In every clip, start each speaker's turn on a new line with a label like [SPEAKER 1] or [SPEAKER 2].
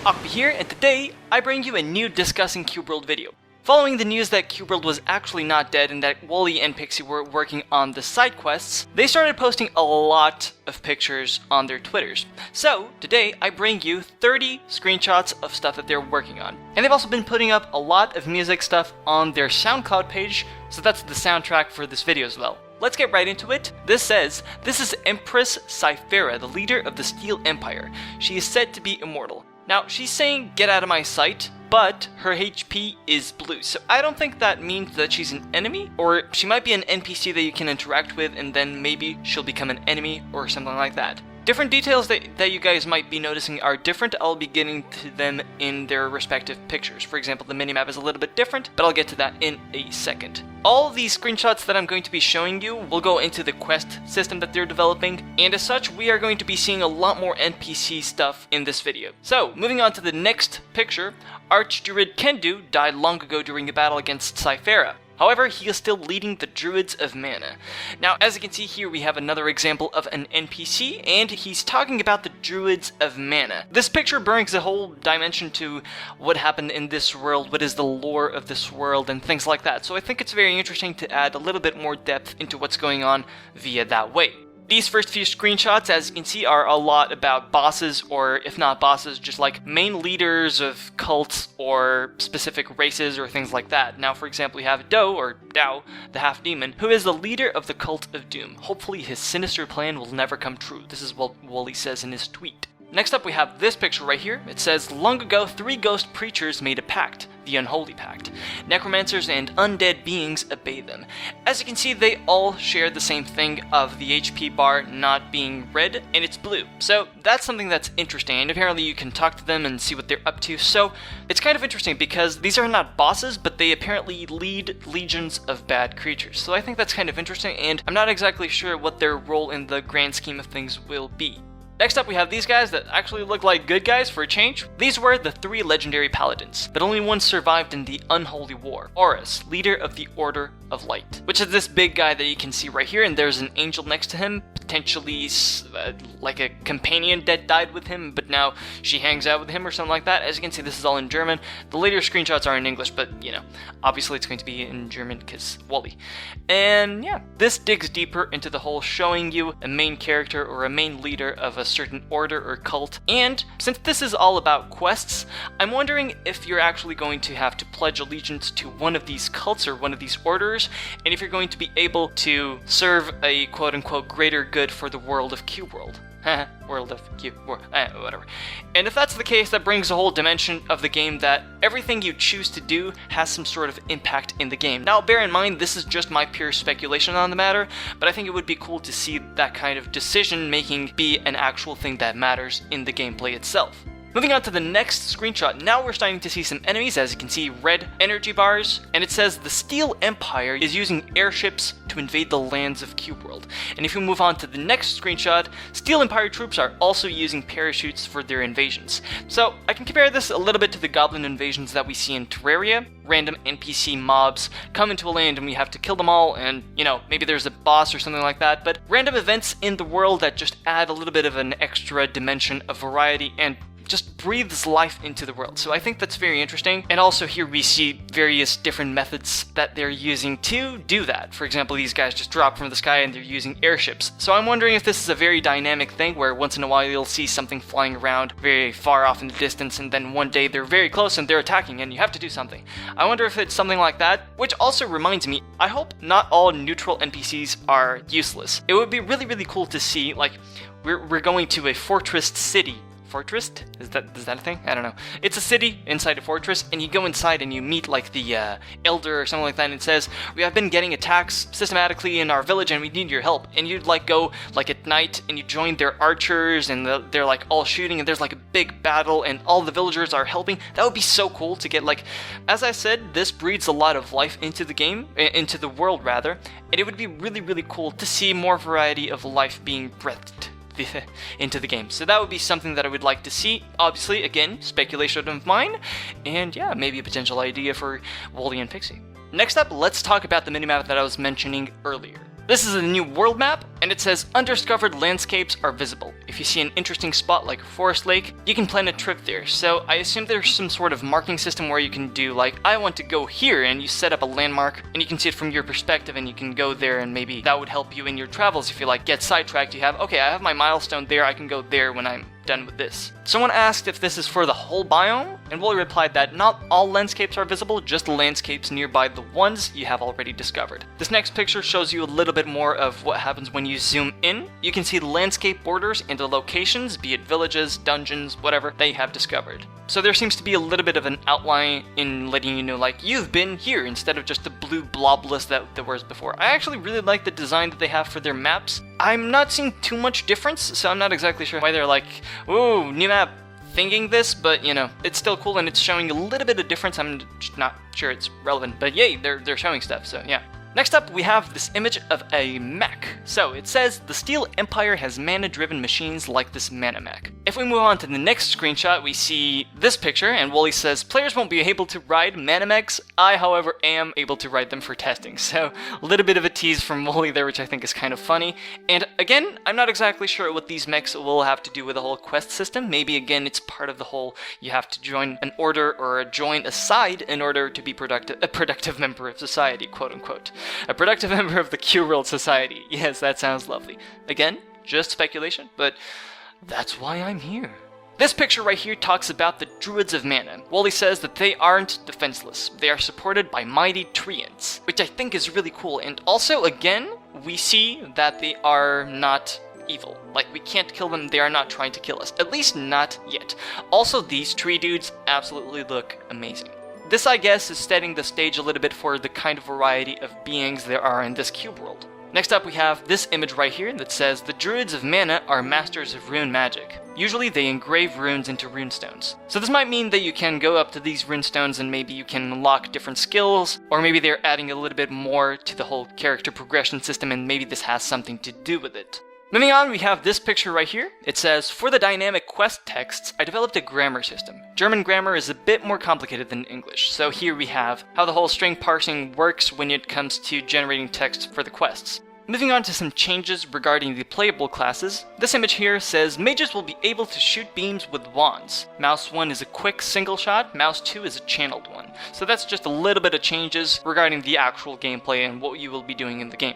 [SPEAKER 1] ockpii here, and today I bring you a new discussing Cube World video. Following the news that Cube World was actually not dead and that Wollay and Pixxie were working on the side quests, they started posting a lot of pictures on their Twitters. So today I bring you 30 screenshots of stuff that they're working on. And they've also been putting up a lot of music stuff on their SoundCloud page, so that's the soundtrack for this video as well. Let's get right into it. This says, this is Empress Cyphera, the leader of the Steel Empire. She is said to be immortal. Now, she's saying, get out of my sight, but her HP is blue, so I don't think that means that she's an enemy, or she might be an NPC that you can interact with and then maybe she'll become an enemy or something like that. Different details that you guys might be noticing are different. I'll be getting to them in their respective pictures. For example, the minimap is a little bit different, but I'll get to that in a second. All of these screenshots that I'm going to be showing you will go into the quest system that they're developing, and as such, we are going to be seeing a lot more NPC stuff in this video. So, moving on to the next picture, Archdruid Kendu died long ago during a battle against Cyphera. However, he is still leading the Druids of Mana. Now, as you can see here, we have another example of an NPC, and he's talking about the Druids of Mana. This picture brings a whole dimension to what happened in this world, what is the lore of this world, and things like that. So I think it's very interesting to add a little bit more depth into what's going on via that way. These first few screenshots, as you can see, are a lot about bosses, or if not bosses, just like main leaders of cults or specific races or things like that. Now, for example, we have Dao, the half-demon, who is the leader of the Cult of Doom. Hopefully his sinister plan will never come true. This is what Wollay says in his tweet. Next up, we have this picture right here. It says, long ago, 3 ghost preachers made a pact, the Unholy Pact. Necromancers and undead beings obey them. As you can see, they all share the same thing of the HP bar not being red, and it's blue. So that's something that's interesting, and apparently you can talk to them and see what they're up to. So it's kind of interesting because these are not bosses, but they apparently lead legions of bad creatures. So I think that's kind of interesting, and I'm not exactly sure what their role in the grand scheme of things will be. Next up, we have these guys that actually look like good guys for a change. These were the 3 legendary paladins, but only one survived in the Unholy War. Horus, leader of the Order of Light, which is this big guy that you can see right here, and there's an angel next to him, potentially like a companion that died with him, but now she hangs out with him or something like that. As you can see, this is all in German. The later screenshots are in English, but you know, obviously it's going to be in German because Wollay. And yeah, this digs deeper into the whole showing you a main character or a main leader of a certain order or cult. And since this is all about quests, I'm wondering if you're actually going to have to pledge allegiance to one of these cults or one of these orders, and if you're going to be able to serve a quote-unquote greater good for the world of Cube World. World of Cube World, whatever. And if that's the case, that brings a whole dimension of the game that everything you choose to do has some sort of impact in the game. Now, bear in mind, this is just my pure speculation on the matter, but I think it would be cool to see that kind of decision-making be an actual thing that matters in the gameplay itself. Moving on to the next screenshot, now we're starting to see some enemies. As you can see, red energy bars, and it says the Steel Empire is using airships to invade the lands of Cube World. And if you move on to the next screenshot, Steel Empire troops are also using parachutes for their invasions. So I can compare this a little bit to the goblin invasions that we see in Terraria. Random NPC mobs come into a land and we have to kill them all, and you know, maybe there's a boss or something like that, but random events in the world that just add a little bit of an extra dimension of variety and just breathes life into the world. So I think that's very interesting. And also here we see various different methods that they're using to do that. For example, these guys just drop from the sky and they're using airships. So I'm wondering if this is a very dynamic thing where once in a while you'll see something flying around very far off in the distance, and then one day they're very close and they're attacking and you have to do something. I wonder if it's something like that, which also reminds me, I hope not all neutral NPCs are useless. It would be really, really cool to see, like, we're going to a fortress city. Fortress? Is that a thing? I don't know. It's a city inside a fortress, and you go inside and you meet like the elder or something like that, and it says, we have been getting attacks systematically in our village and we need your help. And you'd like go like at night and you join their archers and they're like all shooting and there's like a big battle and all the villagers are helping. That would be so cool to get, like, as I said, this breeds a lot of life into the game, into the world rather, and it would be really, really cool to see more variety of life being breathed into the game. So that would be something that I would like to see. Obviously, again, speculation of mine, and yeah, maybe a potential idea for Wollay and Pixxie. Next up, let's talk about the minimap that I was mentioning earlier. This is a new world map, and and it says undiscovered landscapes are visible. If you see an interesting spot like a forest lake, you can plan a trip there. So I assume there's some sort of marking system where you can do like, I want to go here, and you set up a landmark and you can see it from your perspective and you can go there, and maybe that would help you in your travels. If you like get sidetracked, you have, okay, I have my milestone there, I can go there when I'm done with this. Someone asked if this is for the whole biome, and Wollay replied that not all landscapes are visible, just landscapes nearby the ones you have already discovered. This next picture shows you a little bit more of what happens when you zoom in. You can see the landscape borders and the locations, be it villages, dungeons, whatever, that you have discovered. So there seems to be a little bit of an outline in letting you know, like, you've been here, instead of just the blue blob list that there was before. I actually really like the design that they have for their maps. I'm not seeing too much difference, so I'm not exactly sure why they're like, ooh, new map, thinking this, but you know, it's still cool and it's showing a little bit of difference. I'm just not sure it's relevant, but yay, they're showing stuff, so yeah. Next up, we have this image of a mech. So it says, the Steel Empire has mana-driven machines like this mana mech. If we move on to the next screenshot, we see this picture, and Wollay says, players won't be able to ride mana mechs. I, however, am able to ride them for testing. So a little bit of a tease from Wollay there, which I think is kind of funny. And again, I'm not exactly sure what these mechs will have to do with the whole quest system. Maybe again, it's part of the whole, you have to join an order or join a side in order to be a productive member of society, quote unquote. A productive member of the Q-World Society. Yes, that sounds lovely. Again, just speculation, but that's why I'm here. This picture right here talks about the Druids of Mana. Wollay says that they aren't defenseless. They are supported by mighty treants, which I think is really cool. And also, again, we see that they are not evil. Like, we can't kill them, they are not trying to kill us. At least not yet. Also, these tree dudes absolutely look amazing. This, I guess, is setting the stage a little bit for the kind of variety of beings there are in this cube world. Next up, we have this image right here that says, the Druids of Mana are masters of rune magic. Usually they engrave runes into runestones. So this might mean that you can go up to these runestones and maybe you can unlock different skills, or maybe they're adding a little bit more to the whole character progression system and maybe this has something to do with it. Moving on, we have this picture right here. It says, for the dynamic quest texts, I developed a grammar system. German grammar is a bit more complicated than English, so here we have how the whole string parsing works when it comes to generating text for the quests. Moving on to some changes regarding the playable classes, this image here says mages will be able to shoot beams with wands. Mouse 1 is a quick single shot, Mouse 2 is a channeled one. So that's just a little bit of changes regarding the actual gameplay and what you will be doing in the game.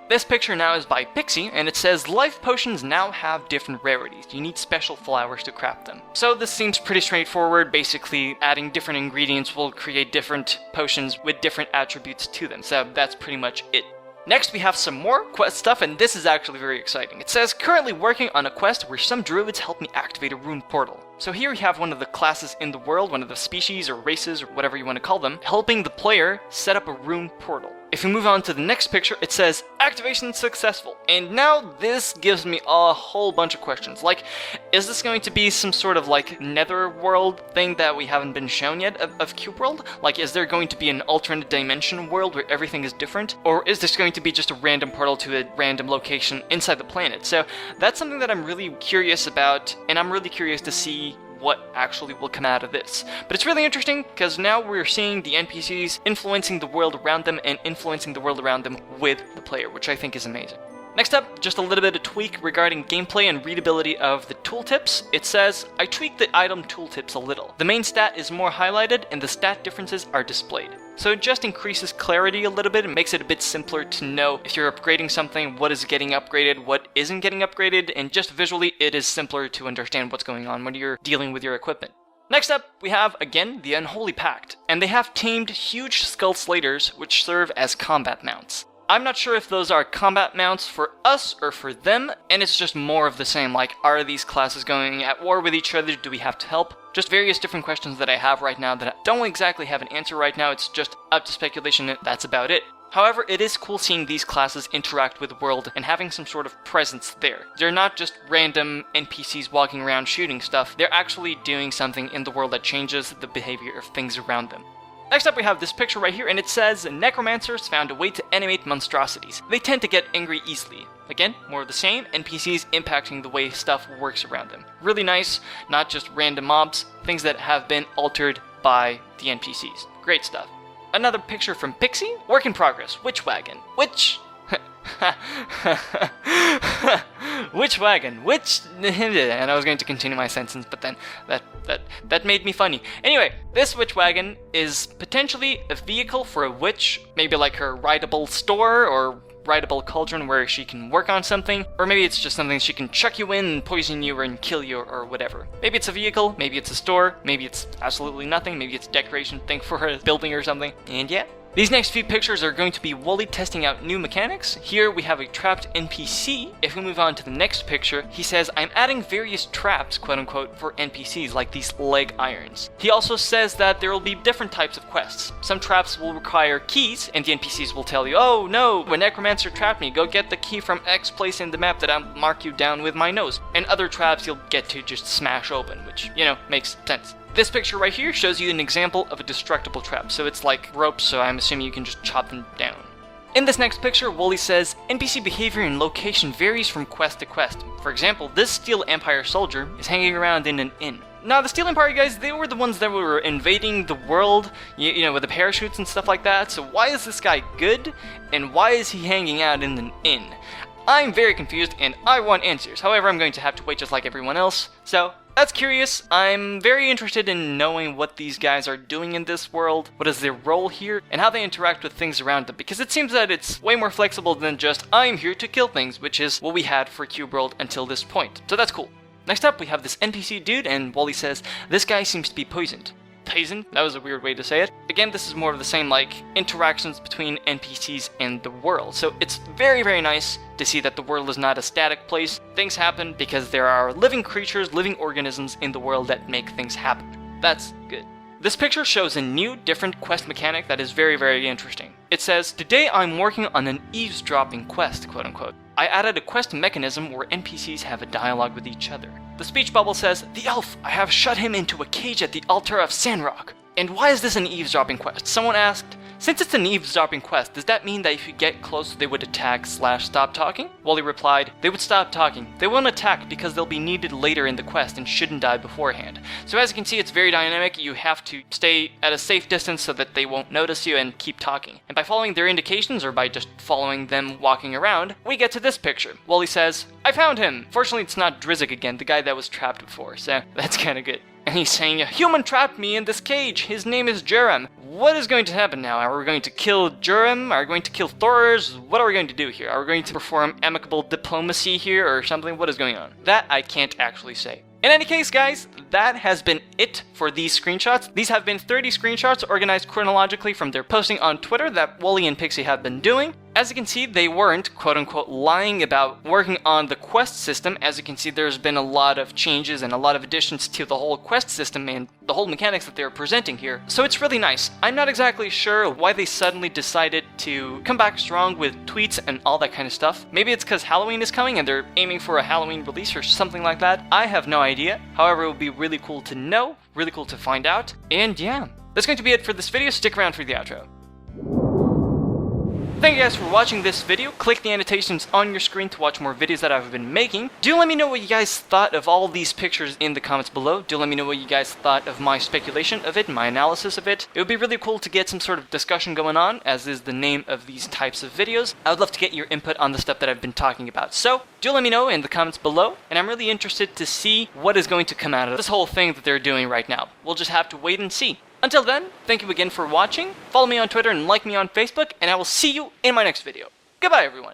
[SPEAKER 1] This picture now is by Pixxie, and it says life potions now have different rarities. You need special flowers to craft them. So this seems pretty straightforward. Basically, adding different ingredients will create different potions with different attributes to them. So that's pretty much it. Next, we have some more quest stuff, and this is actually very exciting. It says, currently working on a quest where some druids help me activate a rune portal. So here we have one of the classes in the world, one of the species or races or whatever you want to call them, helping the player set up a rune portal. If we move on to the next picture, it says, activation successful. And now this gives me a whole bunch of questions. Like, is this going to be some sort of like netherworld thing that we haven't been shown yet of Cube World? Like, is there going to be an alternate dimension world where everything is different? Or is this going to be just a random portal to a random location inside the planet? So that's something that I'm really curious about, and I'm really curious to see what actually will come out of this. But it's really interesting because now we're seeing the NPCs influencing the world around them and influencing the world around them with the player, which I think is amazing. Next up, just a little bit of tweak regarding gameplay and readability of the tooltips. It says, I tweaked the item tooltips a little. The main stat is more highlighted and the stat differences are displayed. So it just increases clarity a little bit and makes it a bit simpler to know if you're upgrading something, what is getting upgraded, what isn't getting upgraded, and just visually it is simpler to understand what's going on when you're dealing with your equipment. Next up, we have, again, the Unholy Pact, and they have tamed huge skull slaters which serve as combat mounts. I'm not sure if those are combat mounts for us or for them, and it's just more of the same, like, are these classes going at war with each other, do we have to help? Just various different questions that I have right now that I don't exactly have an answer right now, it's just up to speculation, and that's about it. However, it is cool seeing these classes interact with the world and having some sort of presence there. They're not just random NPCs walking around shooting stuff, they're actually doing something in the world that changes the behavior of things around them. Next up we have this picture right here, and it says, Necromancers found a way to animate monstrosities. They tend to get angry easily. Again, more of the same, NPCs impacting the way stuff works around them. Really nice, not just random mobs, things that have been altered by the NPCs. Great stuff. Another picture from Pixxie, work in progress, Witch Wagon, which... Which wagon? Which... And I was going to continue my sentence, but then that made me funny. Anyway, this witch wagon is potentially a vehicle for a witch, maybe like her rideable store or rideable cauldron where she can work on something, or maybe it's just something she can chuck you in and poison you and kill you or whatever. Maybe it's a vehicle, maybe it's a store, maybe it's absolutely nothing, maybe it's a decoration thing for a building or something, and yeah. These next few pictures are going to be Wollay testing out new mechanics. Here we have a trapped NPC. If we move on to the next picture, he says, I'm adding various traps, quote unquote, for NPCs, like these leg irons. He also says that there will be different types of quests. Some traps will require keys, and the NPCs will tell you, oh no, a necromancer trapped me, go get the key from X place in the map that I'll mark you down with my nose. And other traps you'll get to just smash open, which, you know, makes sense. This picture right here shows you an example of a destructible trap, so it's like ropes, so I'm assuming you can just chop them down. In this next picture, Wollay says, NPC behavior and location varies from quest to quest. For example, this Steel Empire soldier is hanging around in an inn. Now, the Steel Empire guys, they were the ones that were invading the world, you know, with the parachutes and stuff like that, so why is this guy good, and why is he hanging out in an inn? I'm very confused, and I want answers. However, I'm going to have to wait just like everyone else, so that's curious. I'm very interested in knowing what these guys are doing in this world, what is their role here, and how they interact with things around them, because it seems that it's way more flexible than just, I'm here to kill things, which is what we had for Cube World until this point. So that's cool. Next up, we have this NPC dude, and Wollay says, this guy seems to be poisoned. Poisoned? That was a weird way to say it. Again, this is more of the same, like, interactions between NPCs and the world. So it's very, very nice to see that the world is not a static place. Things happen because there are living creatures, living organisms in the world that make things happen. That's good. This picture shows a new, different quest mechanic that is very, very interesting. It says, today I'm working on an eavesdropping quest, quote unquote. I added a quest mechanism where NPCs have a dialogue with each other. The speech bubble says, the elf, I have shut him into a cage at the altar of Sandrock. And why is this an eavesdropping quest? Someone asked, since it's an eavesdropping quest, does that mean that if you get close they would attack / stop talking? Wollay replied, they would stop talking. They won't attack because they'll be needed later in the quest and shouldn't die beforehand. So as you can see, it's very dynamic. You have to stay at a safe distance so that they won't notice you and keep talking. And by following their indications or by just following them walking around, we get to this picture. Wollay says, I found him! Fortunately, it's not Drizzt again, the guy that was trapped before, so that's kinda good. And he's saying, a human trapped me in this cage. His name is Jerem. What is going to happen now? Are we going to kill Jerem? Are we going to kill Thors? What are we going to do here? Are we going to perform amicable diplomacy here or something? What is going on? That I can't actually say. In any case, guys, that has been it for these screenshots. These have been 30 screenshots organized chronologically from their posting on Twitter that Wollay and Pixxie have been doing. As you can see, they weren't, quote-unquote, lying about working on the quest system. As you can see, there's been a lot of changes and a lot of additions to the whole quest system and the whole mechanics that they're presenting here. So it's really nice. I'm not exactly sure why they suddenly decided to come back strong with tweets and all that kind of stuff. Maybe it's because Halloween is coming and they're aiming for a Halloween release or something like that. I have no idea. However, it would be really cool to know, really cool to find out. And yeah, that's going to be it for this video. Stick around for the outro. Thank you guys for watching this video. Click the annotations on your screen to watch more videos that I've been making. Do let me know what you guys thought of all these pictures in the comments below. Do let me know what you guys thought of my speculation of it, my analysis of it. It would be really cool to get some sort of discussion going on, as is the name of these types of videos. I would love to get your input on the stuff that I've been talking about. So, do let me know in the comments below, and I'm really interested to see what is going to come out of this whole thing that they're doing right now. We'll just have to wait and see. Until then, thank you again for watching, follow me on Twitter and like me on Facebook, and I will see you in my next video. Goodbye, everyone.